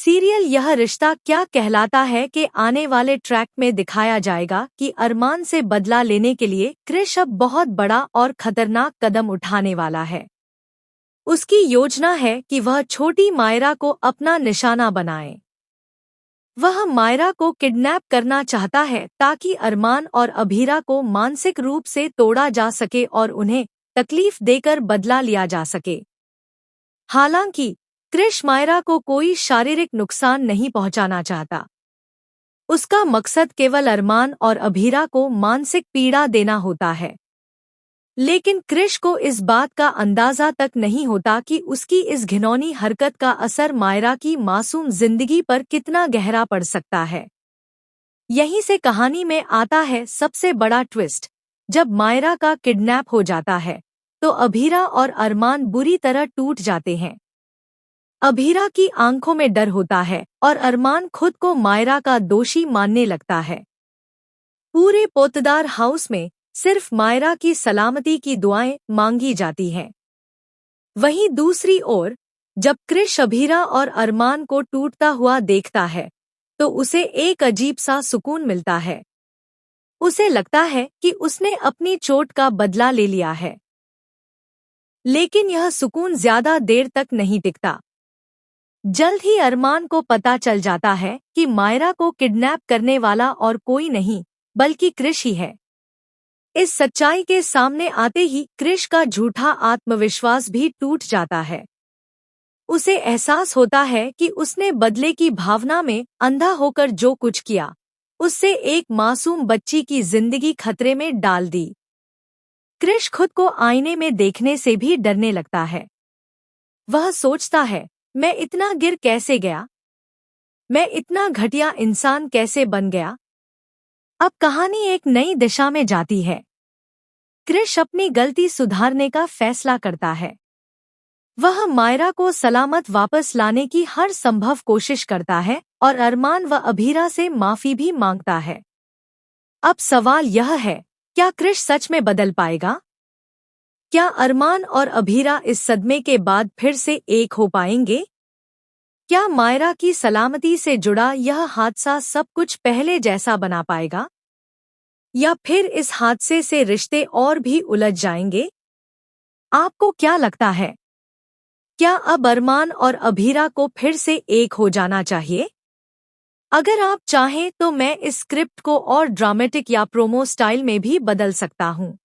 Serial यह रिश्ता क्या कहलाता है कि आने वाले ट्रैक में दिखाया जाएगा कि अरमान से बदला लेने के लिए क्रिश अब बहुत बड़ा और खतरनाक कदम उठाने वाला है। उसकी योजना है कि वह छोटी मायरा को अपना निशाना बनाए। वह मायरा को किडनैप करना चाहता है ताकि अरमान और अभीरा को मानसिक रूप से तोड़ा जा सके और उन्हें तकलीफ देकर बदला लिया जा सके। हालांकि क्रिश मायरा को कोई शारीरिक नुकसान नहीं पहुंचाना चाहता। उसका मकसद केवल अरमान और अभीरा को मानसिक पीड़ा देना होता है। लेकिन क्रिश को इस बात का अंदाजा तक नहीं होता कि उसकी इस घिनौनी हरकत का असर मायरा की मासूम जिंदगी पर कितना गहरा पड़ सकता है। यहीं से कहानी में आता है सबसे बड़ा ट्विस्ट। जब मायरा का किडनैप हो जाता है तो अभीरा और अरमान बुरी तरह टूट जाते हैं। अभीरा की आंखों में डर होता है और अरमान खुद को मायरा का दोषी मानने लगता है। पूरे पोतदार हाउस में सिर्फ मायरा की सलामती की दुआएं मांगी जाती हैं। वहीं दूसरी ओर जब क्रिश अभीरा और अरमान को टूटता हुआ देखता है तो उसे एक अजीब सा सुकून मिलता है। उसे लगता है कि उसने अपनी चोट का बदला ले लिया है। लेकिन यह सुकून ज्यादा देर तक नहीं टिकता। जल्द ही अरमान को पता चल जाता है कि मायरा को किडनैप करने वाला और कोई नहीं बल्कि क्रिश ही है। इस सच्चाई के सामने आते ही क्रिश का झूठा आत्मविश्वास भी टूट जाता है। उसे एहसास होता है कि उसने बदले की भावना में अंधा होकर जो कुछ किया, उससे एक मासूम बच्ची की जिंदगी खतरे में डाल दी। क्रिश खुद को आईने में देखने से भी डरने लगता है। वह सोचता है, मैं इतना गिर कैसे गया? मैं इतना घटिया इंसान कैसे बन गया? अब कहानी एक नई दिशा में जाती है। क्रिश अपनी गलती सुधारने का फैसला करता है। वह मायरा को सलामत वापस लाने की हर संभव कोशिश करता है और अरमान व अभीरा से माफी भी मांगता है। अब सवाल यह है, क्या क्रिश सच में बदल पाएगा? क्या अरमान और अभीरा इस सदमे के बाद फिर से एक हो पाएंगे? क्या मायरा की सलामती से जुड़ा यह हादसा सब कुछ पहले जैसा बना पाएगा? या फिर इस हादसे से रिश्ते और भी उलझ जाएंगे? आपको क्या लगता है? क्या अब अरमान और अभीरा को फिर से एक हो जाना चाहिए? अगर आप चाहें तो मैं इस स्क्रिप्ट को और ड्रामेटिक या प्रोमो स्टाइल में भी बदल सकता हूं।